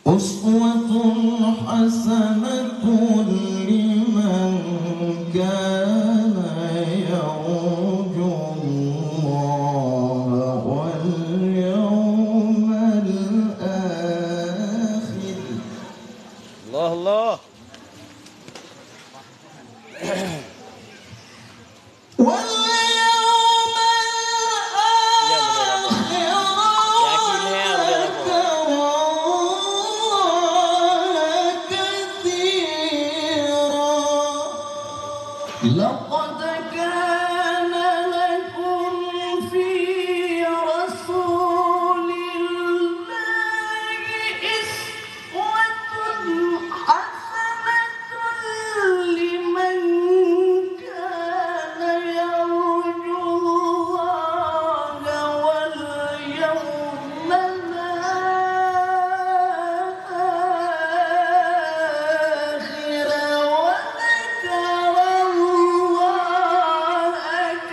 أسوة حسنة لمن كان يرجو الله واليوم الآخر. الله الله. لقد كان لكم في رسول الله أسوة حسنة لمن كان يرجو الله واليوم الآخر وذكر الله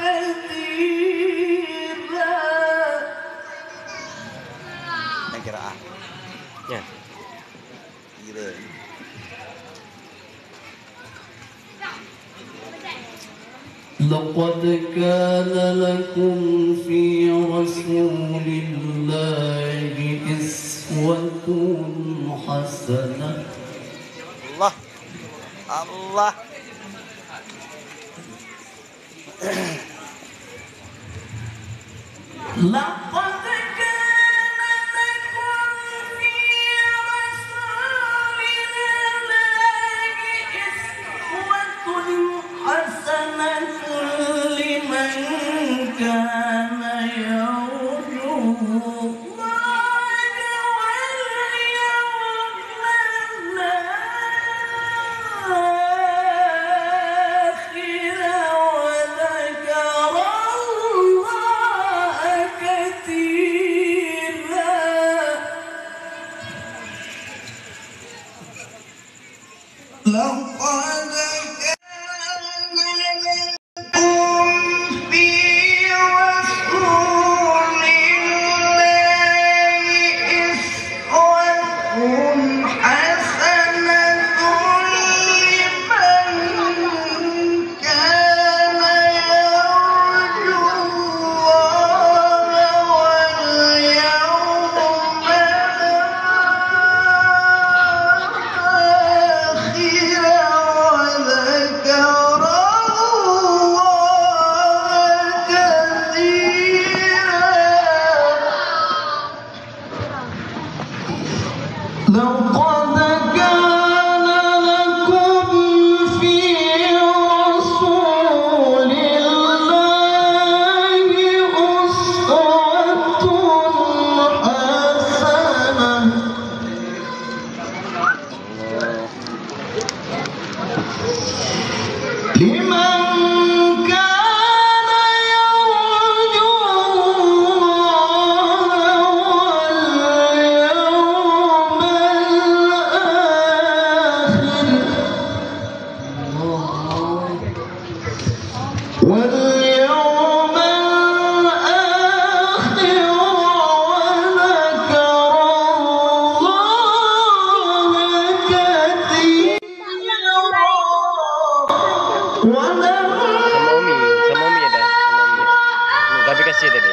كثيرا. Kira ya. Gila. لقد كان لكم في رسول الله أسوة حسنة. Allah. Allah. لقد كان لكم في رسول الله أسوة حسنة لمن كان يرجو الله واليوم الآخر وذكر الله كثيرا. لقد كان لكم في رسول الله أسوة حسنة لمن كان يرجو الله واليوم الآخر وذكر الله كثيرا. لقد كان لكم في رسول الله أسوة حسنة لمن كان يرجو الله واليوم الآخر وذكر الله كثيرا. Sama Umi ada. Sama Umi. Gabi kasih tadi.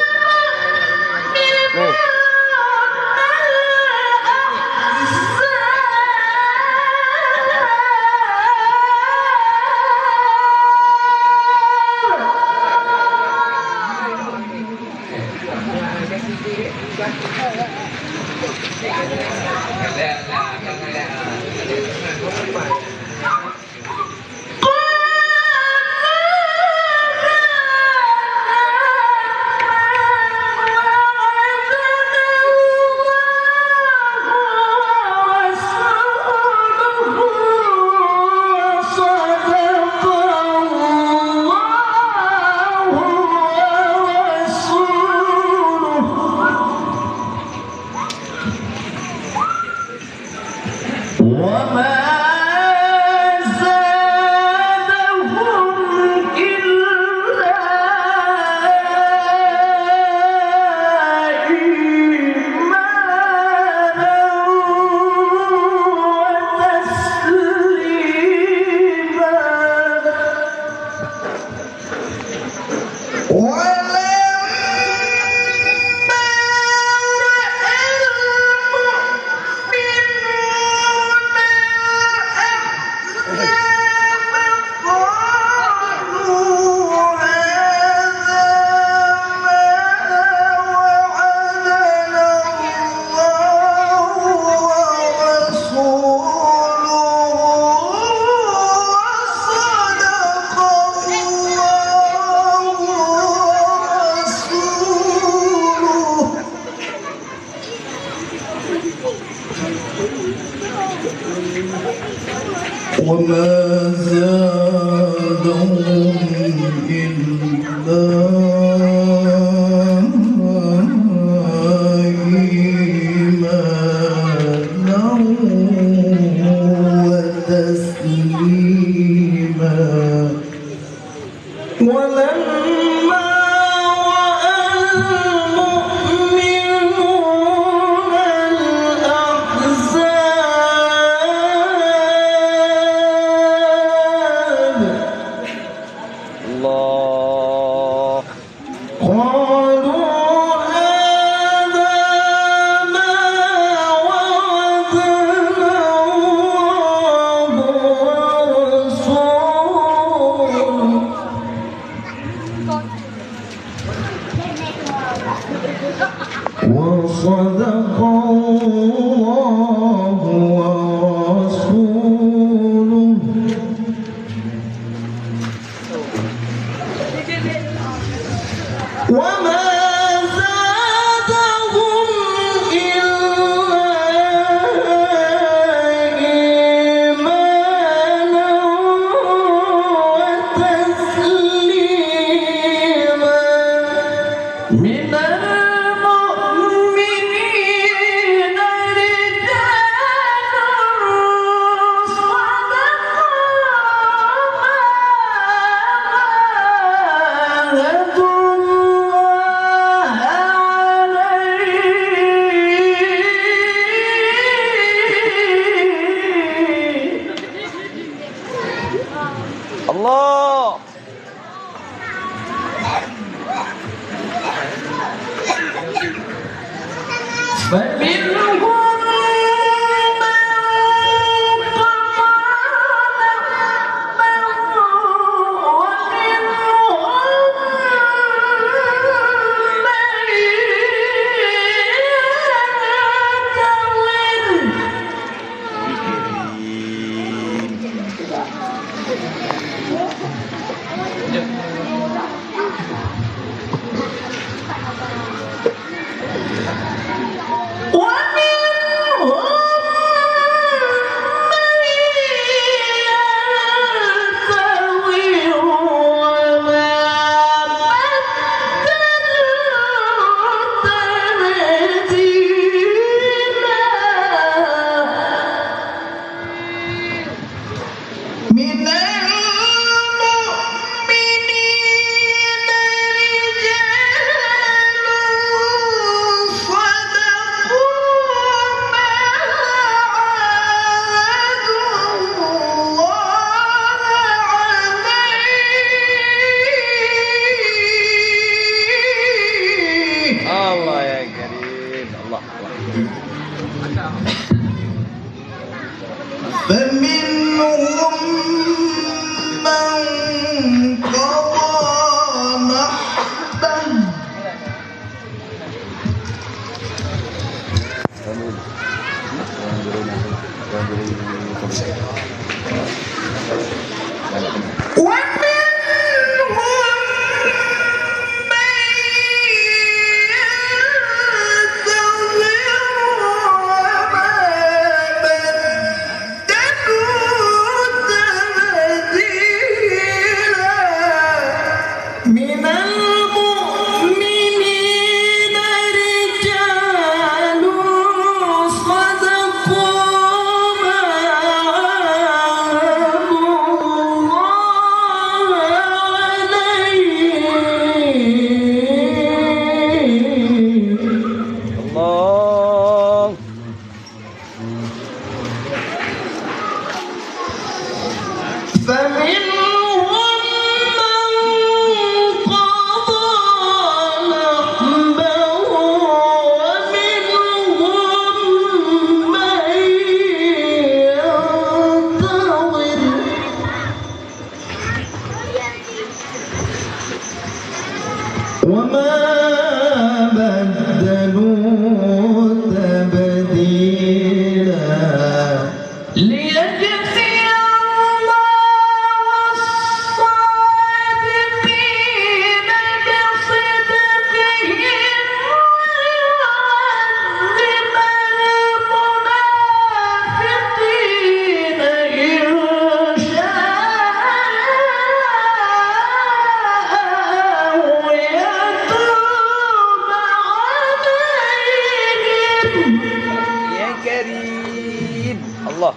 وما زادهم إلا إيمانا وتسليما وما زادهم إلا إيمانا وتسليما ولما رأى المؤمنون الأحزاب الله قالوا هذا ما وعدنا الله ورسوله وصدق الله ورسوله وما زادهم إلا إيمانا وتسليما من المؤمنين رجال صدقوا ما عاهدوا الله عليه الله فمنهم من قضى نحبه ومنهم من الله يا كريم الله فمنهم من قضى نحبه صدقوا ما الله فمنهم من قضى نحبه ومنهم من ينتظر وما بدلوا تبديلا ليجزي الله الصادقين بصدقهم ويعذب المنافقين إن شاء ويتوب عليهم يا كريم الله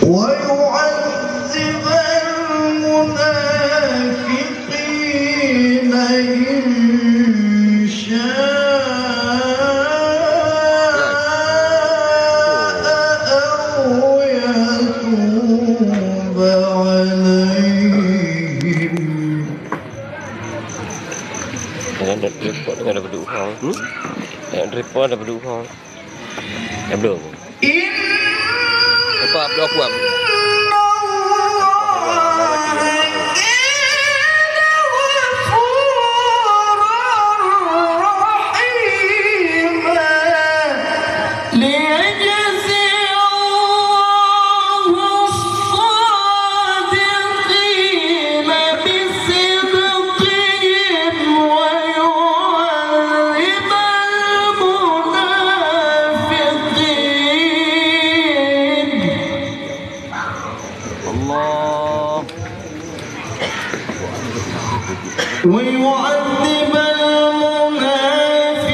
ويعذب المنافقين إن شاء أو يتوب عليهم. Dengan report dengan ada berdua orang. Dengan report ada berdua orang. Yang belum. Apa abdul aku am. ويعذب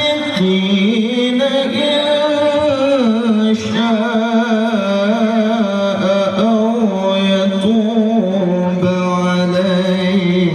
المنافقين إن شاء أو يتوب عليهم.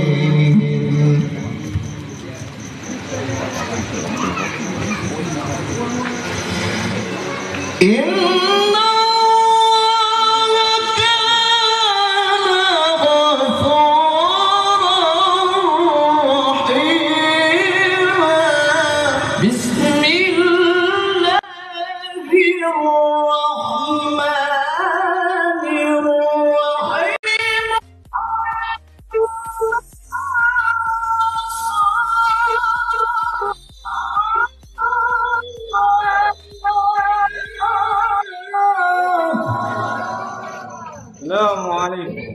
السلام عليكم.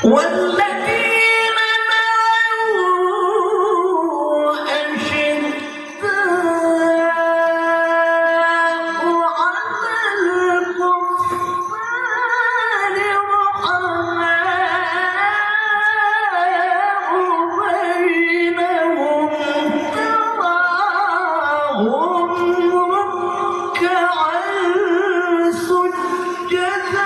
والذين معه أشداء على الكفار رحماء بينهم تراهم ركعا سجدا.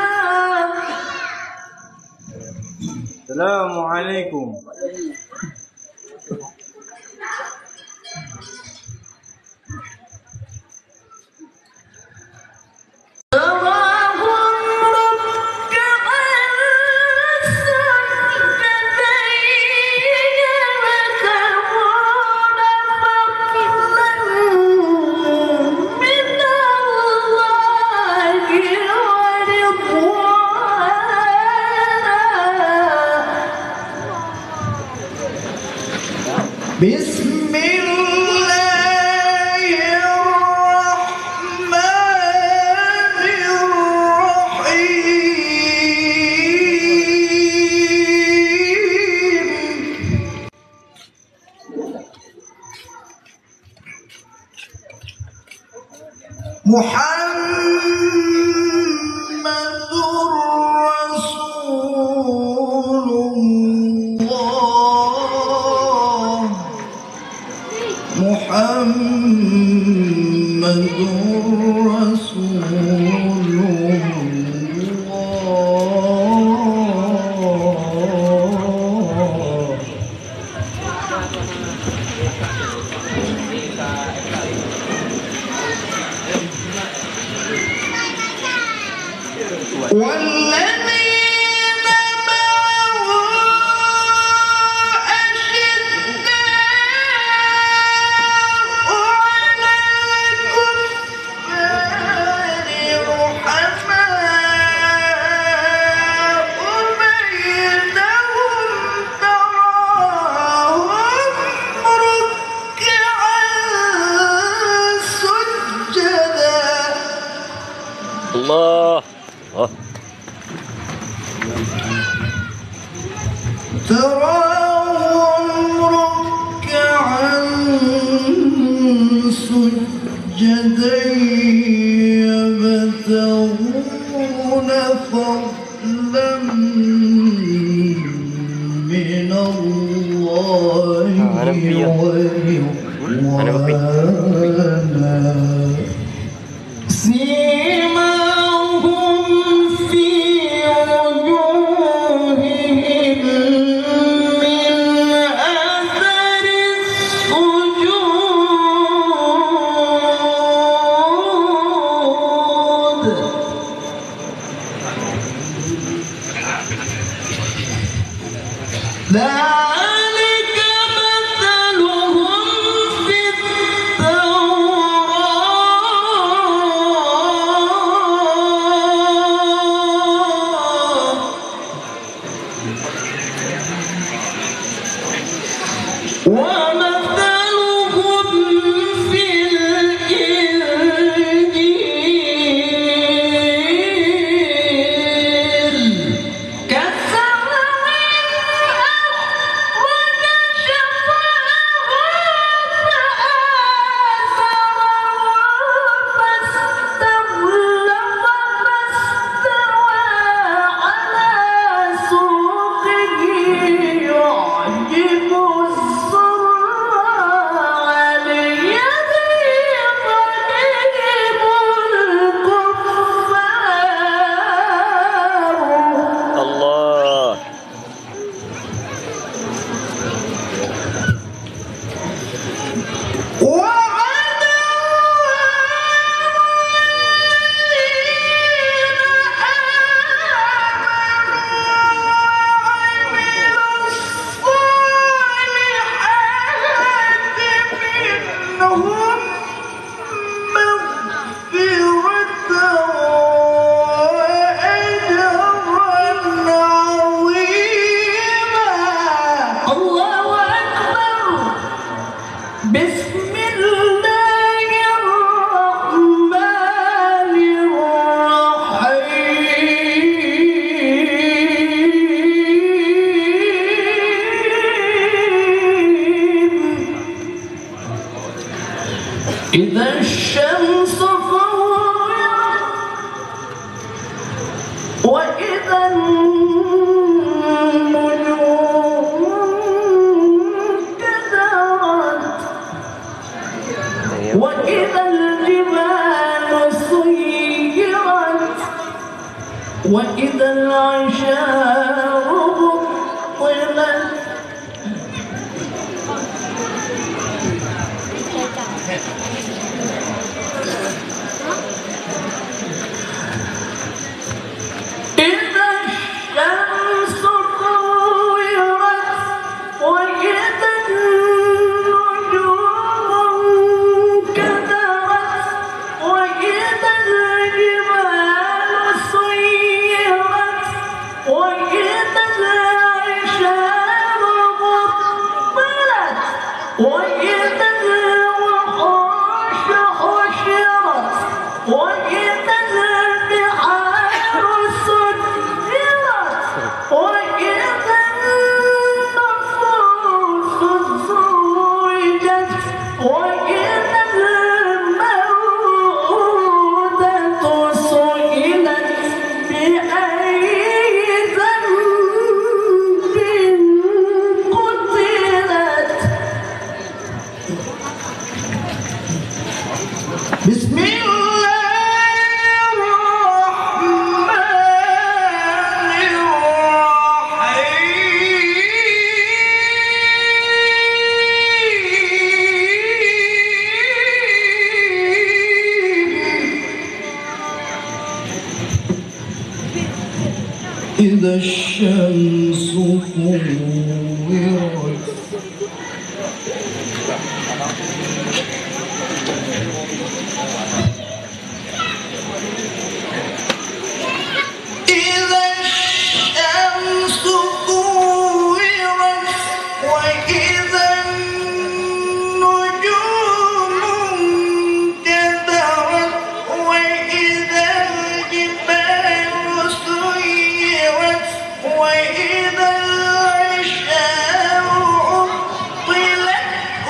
السلام عليكم. محمد رسول الله محمد رسول الله والذين معه أشداء على الكفار رحماء بينهم تراهم ركعا سجدا الله تراهم ركعا سجدا يبتغون فضلا من الله ورضوانا سيماهم في وجوههم من أثر السجود ذلك مثلهم في التوراة ومثلهم في الإنجيل كزرع أخرج شطأه فآزره فاستوى على سوقه يعجب الزراع ليغيظ بهم الكفار الله الله أكبر بسم الله الرحمن الرحيم إذا الشمس كورت وإذا النجوم كدرت وإذا الجبال سيرت وإذا العشار بطلت إذا الشمس كورت وإذا النجوم كدرت وإذا الجبال سيرت وإذا بسم الله الرحمن الرحيم إذا الشمس كورت إذا الشمس كورت وإذا النجوم انكدرت وإذا الجبال سيرت وإذا العشار عطلت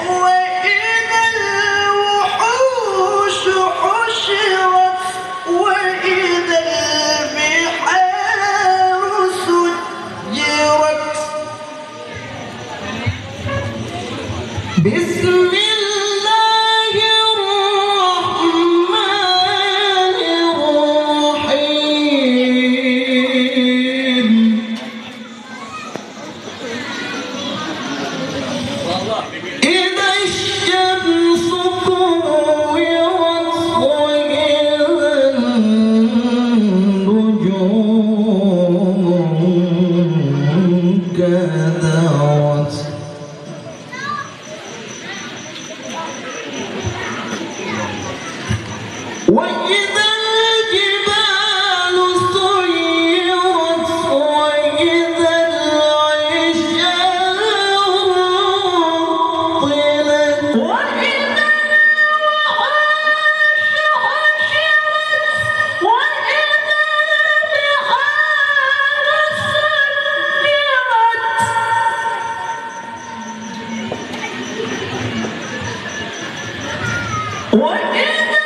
وإذا الوحوش حشرت وإذا البحار سجرت بسم الله الرحمن الرحيم إذا الشمس كورت وإذا النجوم انكدرت وإذا الجبال سيرت وإذا العشار عطلت وإذا الوحوش حشرت وإذا البحار سجرت وإذا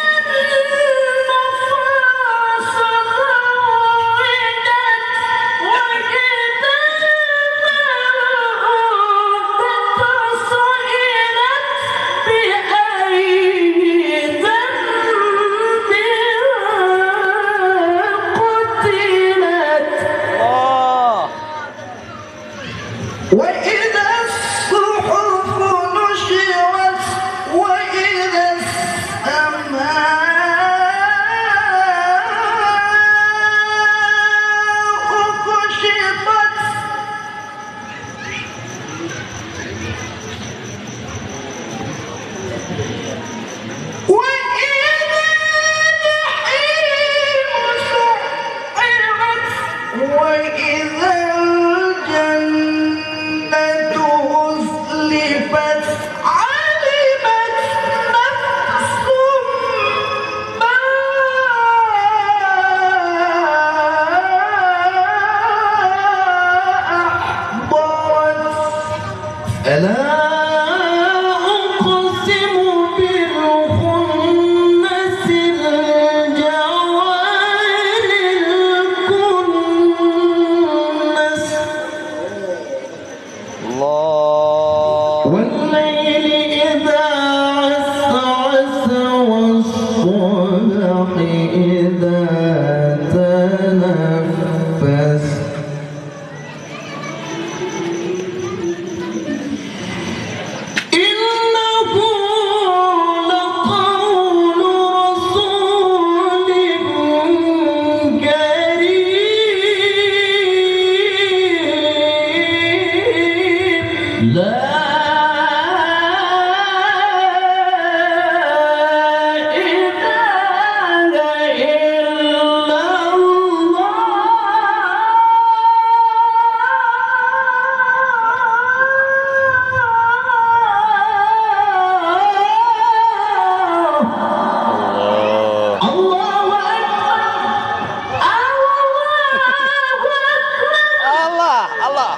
وإذا الصحف نشرت وإذا السماء كشطت وإذا الجحيم سعرت وإذا الجنة أزلفت علمت نفس ما أحضرت ألا أقسم بالخنس الجوار الكنس الله والليل إذا عسعس والصبح إذا تنفس إنه لقول رسول كريم لا إله إلا الله الله أكبر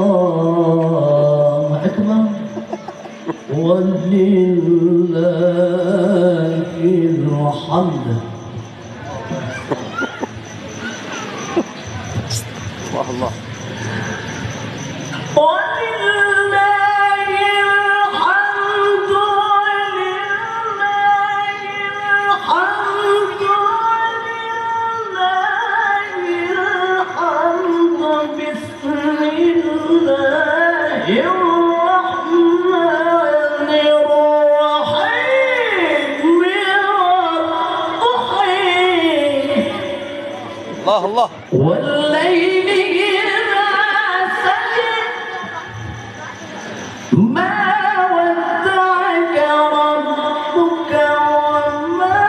الله أكبر ولله الحمد الله ولله الحمد ولله الله الله. والليل إذا سجى ما ودعك ربك وما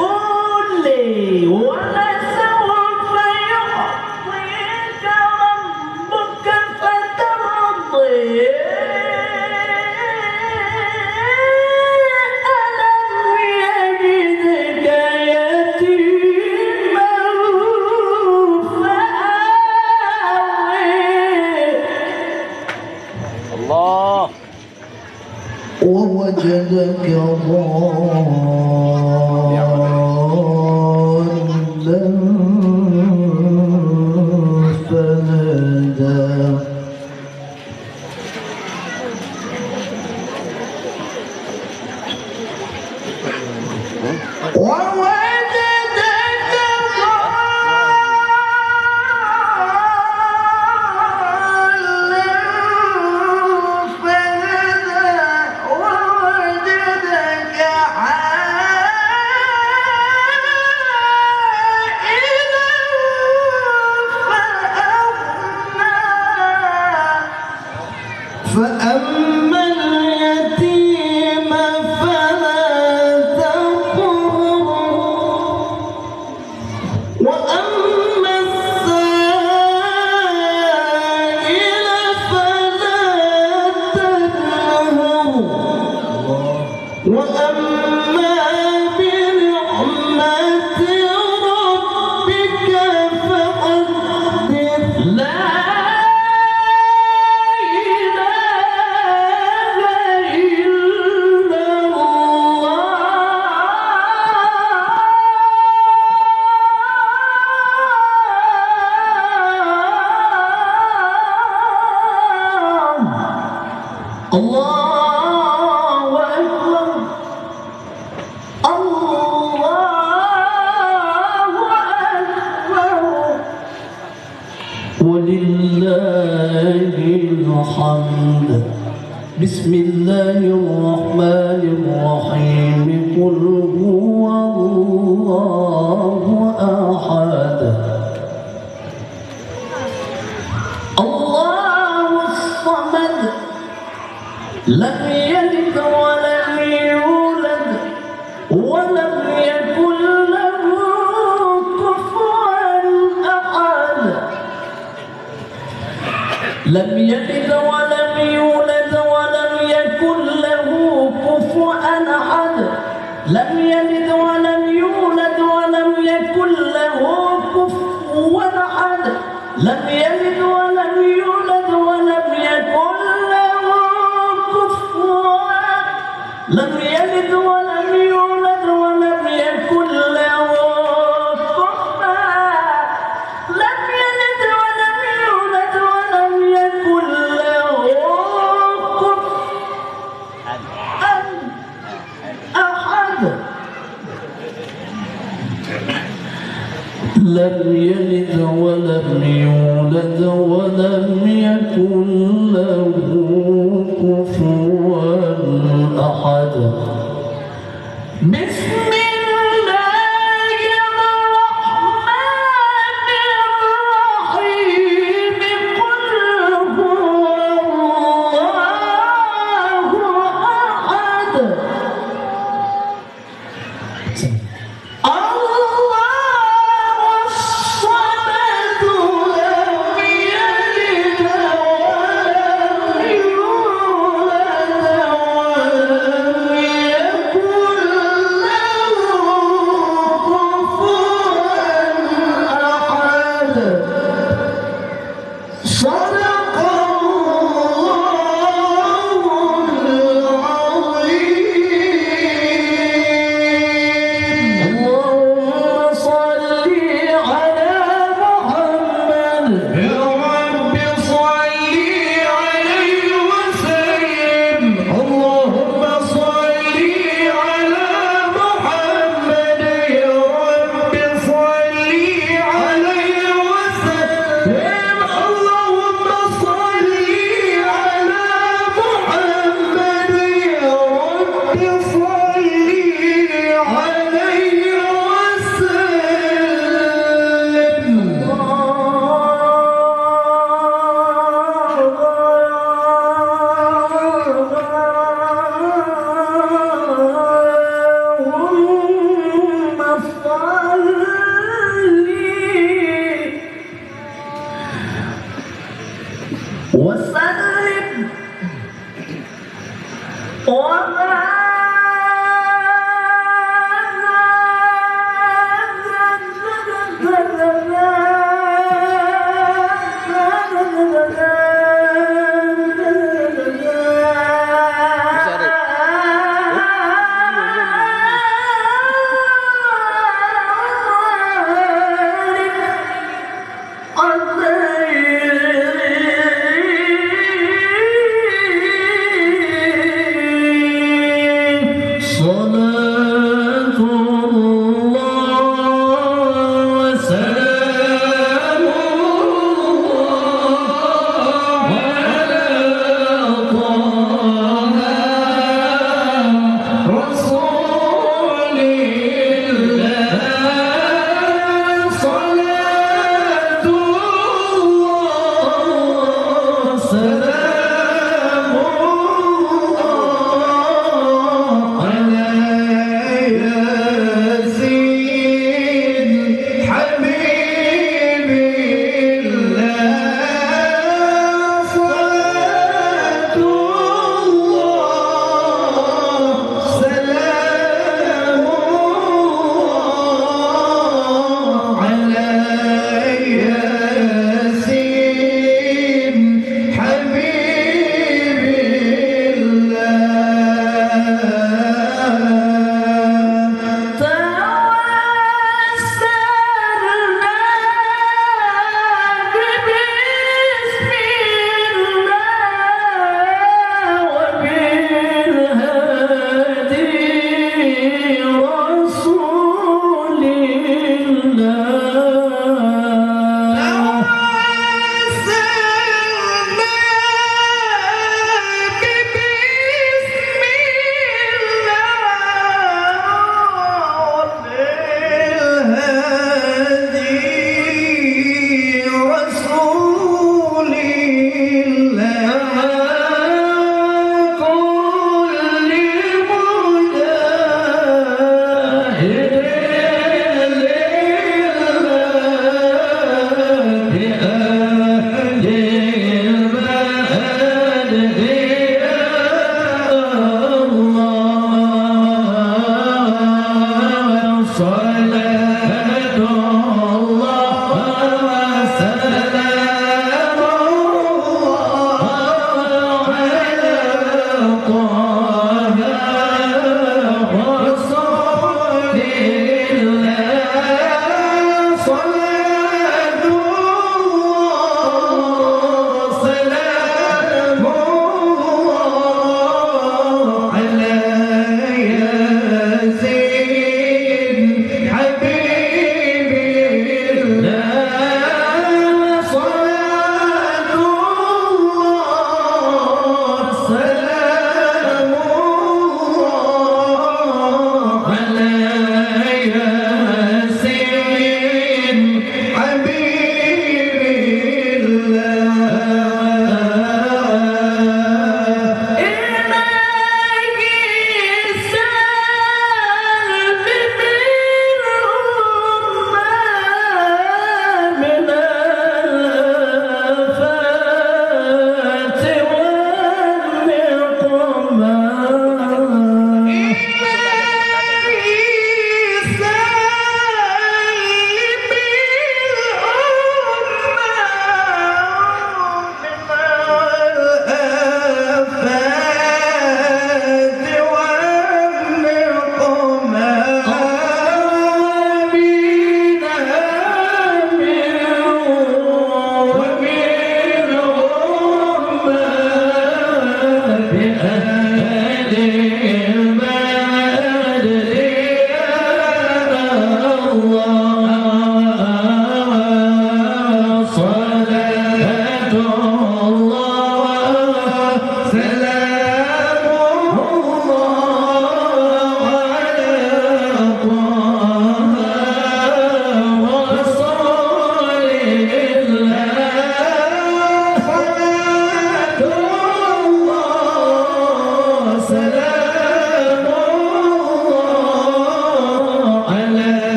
قلى ولسوف يعطيك ربك فترضي ألم يجدك يتيما فآوي الله. ووجدك ضالا فهدى ووجدك فأما اليتيم فلا تقهر وأما السائل فلا تنهر وأما بنعمة ربك فحدث لا الله أكبر الله أكبر ولله الحمد. بسم الله الرحمن الرحيم قل هو الله أحد الله الصمد لم يلد ولم يولد ولم يكن له كفوا أحد لم يلد ولم يولد ولم يكن له كفوا أحد لم يلد ولم يولد ولم يكن له كفوا أحد لم يلد ولم يولد ولم يكن له لم يلد ولم يولد ولم يكن له كفوا لم يلد ولم يولد ولم يكن له كفوا أحد لم يلد ولم يولد ولم يكن له كفوا أحد. بسم الله الرحمن الرحيم قل هو الله أحد الله الصمد لم يلد ولم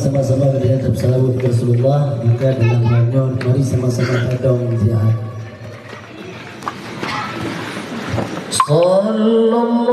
sama-sama berjaya salawat Rasulullah. Maka dalam hanyut mari sama-sama tadong ziarah. Sallallahu